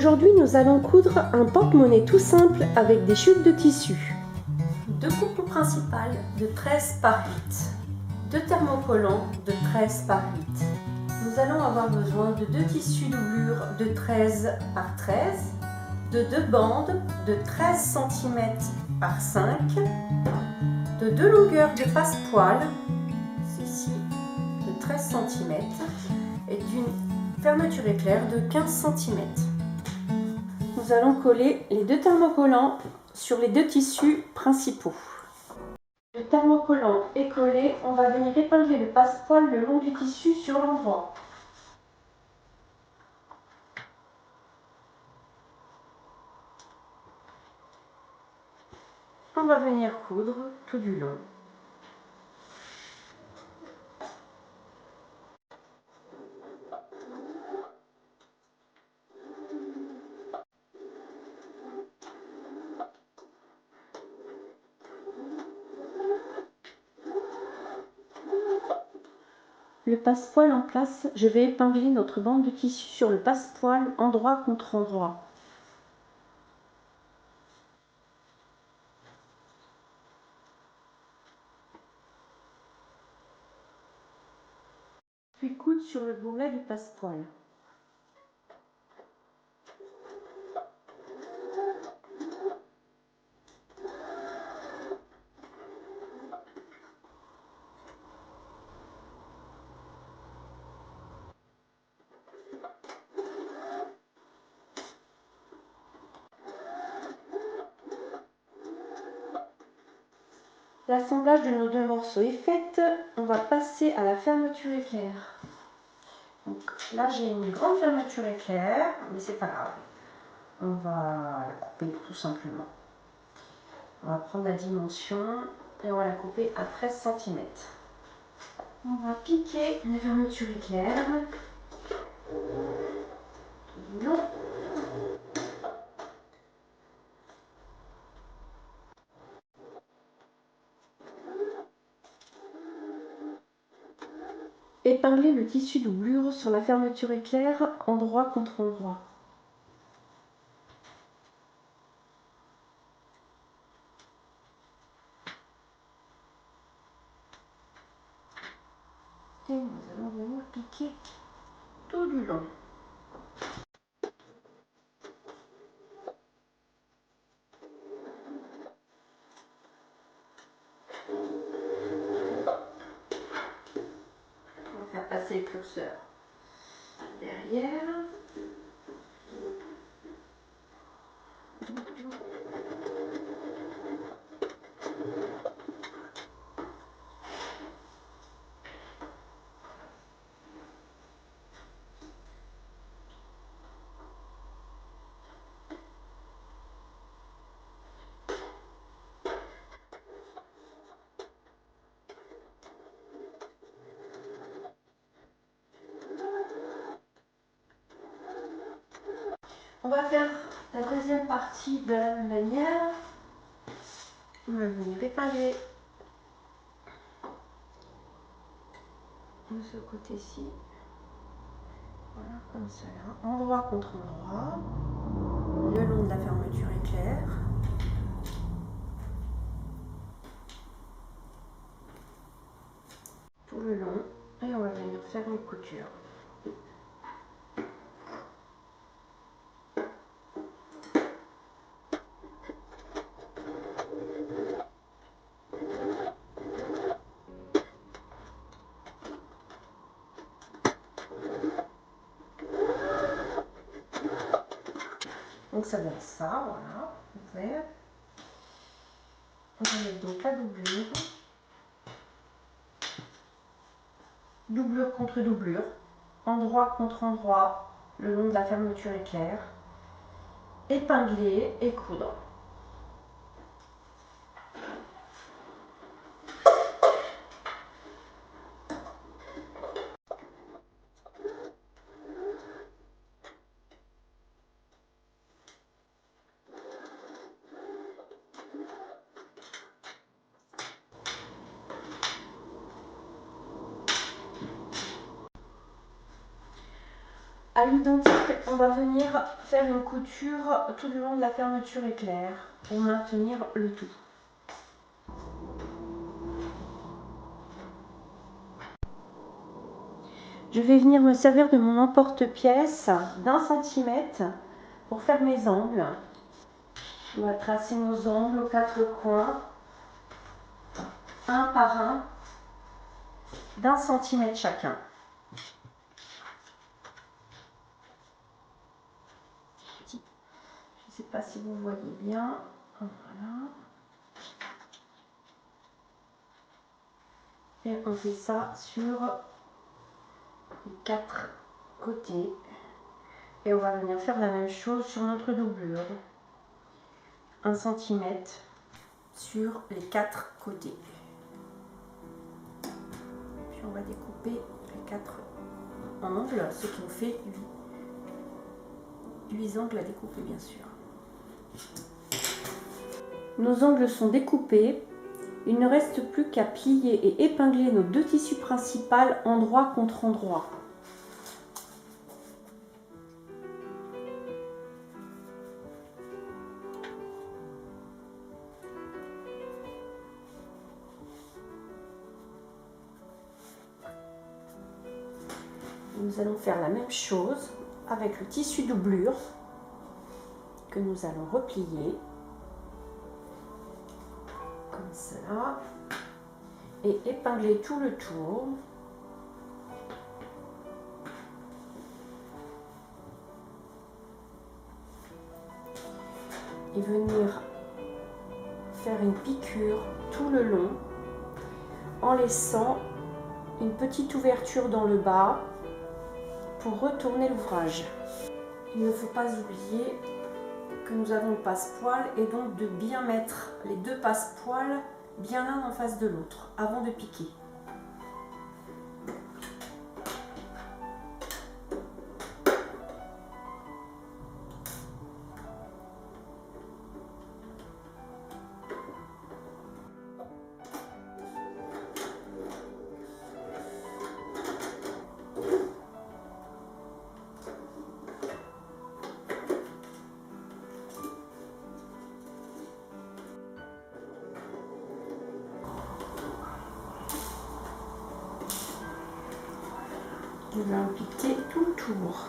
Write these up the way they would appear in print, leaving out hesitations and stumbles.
Aujourd'hui, nous allons coudre un porte-monnaie tout simple avec des chutes de tissu. Deux coupes principales de 13 par 8. Deux thermocollants de 13 par 8. Nous allons avoir besoin de deux tissus doublure de 13 par 13, de deux bandes de 13 cm par 5, de deux longueurs de passepoil, ceci de 13 cm, et d'une fermeture éclair de 15 cm. Nous allons coller les deux thermocollants sur les deux tissus principaux. Le thermocollant est collé, on va venir épingler le passepoil le long du tissu sur l'endroit. On va venir coudre tout du long. Le passepoil en place, je vais épingler notre bande de tissu sur le passepoil endroit contre endroit. Puis coudre sur le bourrelet du passepoil. L'assemblage de nos deux morceaux est fait, on va passer à la fermeture éclair. Donc là j'ai une grande fermeture éclair, mais c'est pas grave. On va la couper tout simplement. On va prendre la dimension et on va la couper à 13 cm. On va piquer une fermeture éclair. Non. Épingler le tissu doublure sur la fermeture éclair, endroit contre endroit. Et nous allons venir piquer tout du long. On va faire passer le curseur derrière. On va faire la deuxième partie de la même manière. On va venir épingler de ce côté-ci. Voilà, comme cela. Endroit contre endroit. Le long de la fermeture éclair. Tout le long. Et on va venir faire une couture. Donc ça donne ça, voilà, ouvert. On va mettre donc la doublure. Doublure contre doublure. Endroit contre endroit, le long de la fermeture éclair. Épingler et coudre. À l'identique, on va venir faire une couture tout le long de la fermeture éclair pour maintenir le tout. Je vais venir me servir de mon emporte-pièce d'1 centimètre pour faire mes angles. On va tracer nos angles aux 4 coins, un par un, d'1 centimètre chacun. Je ne sais pas si vous voyez bien. Voilà. Et on fait ça sur les 4 côtés. Et on va venir faire la même chose sur notre doublure. 1 centimètre sur les 4 côtés. Puis on va découper les 4 angles, ce qui nous fait 8 angles à découper bien sûr. Nos angles sont découpés. Il ne reste plus qu'à plier et épingler nos 2 tissus principaux endroit contre endroit. Nous allons faire la même chose avec le tissu doublure que nous allons replier comme cela et épingler tout le tour. Et venir faire une piqûre tout le long en laissant une petite ouverture dans le bas pour retourner l'ouvrage. Il ne faut pas oublier que nous avons le passe-poil et donc de bien mettre les 2 passe-poils bien l'un en face de l'autre avant de piquer. Nous allons piquer tout le tour.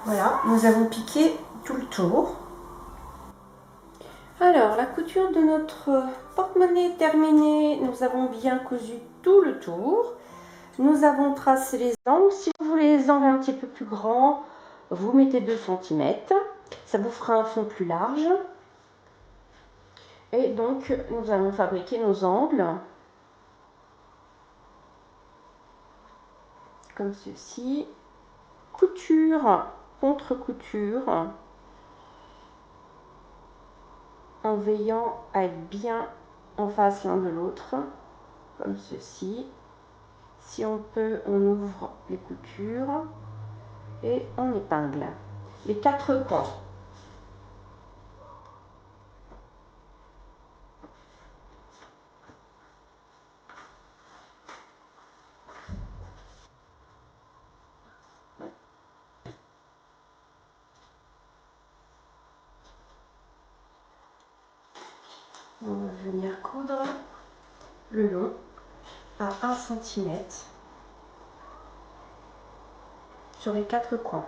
Voilà, nous avons piqué tout le tour. Alors, la couture de notre porte-monnaie est terminée. Nous avons bien cousu tout le tour. Nous avons tracé les angles. Si vous voulez les angles un petit peu plus grands, vous mettez 2 centimètres. Ça vous fera un fond plus large. Et donc, nous allons fabriquer nos angles. Comme ceci. Couture contre couture. En veillant à être bien en face l'un de l'autre. Comme ceci. Si on peut, on ouvre les coutures et on épingle les 4 coins. On va venir coudre le long à 1 centimètre sur les 4 coins.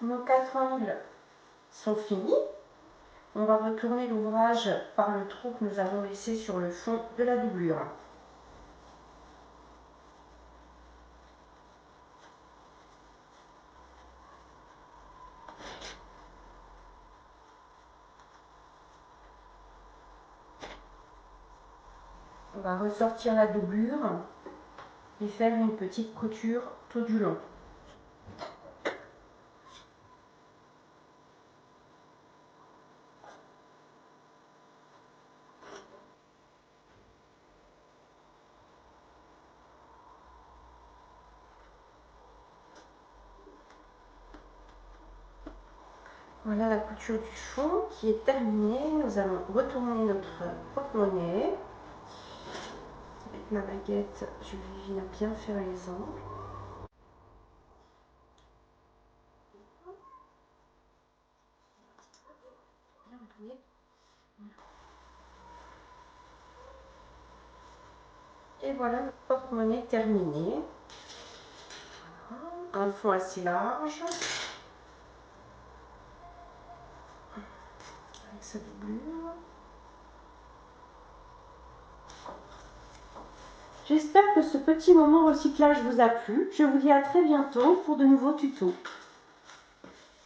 Nos 4 angles sont finis. On va retourner l'ouvrage par le trou que nous avons laissé sur le fond de la doublure. On va ressortir la doublure et faire une petite couture tout du long. Voilà la couture du fond qui est terminée. Nous allons retourner notre porte-monnaie. Avec ma baguette, je vais bien faire les angles. Et voilà notre porte-monnaie terminée. Un fond assez large. Avec sa doublure. J'espère que ce petit moment recyclage vous a plu. Je vous dis à très bientôt pour de nouveaux tutos.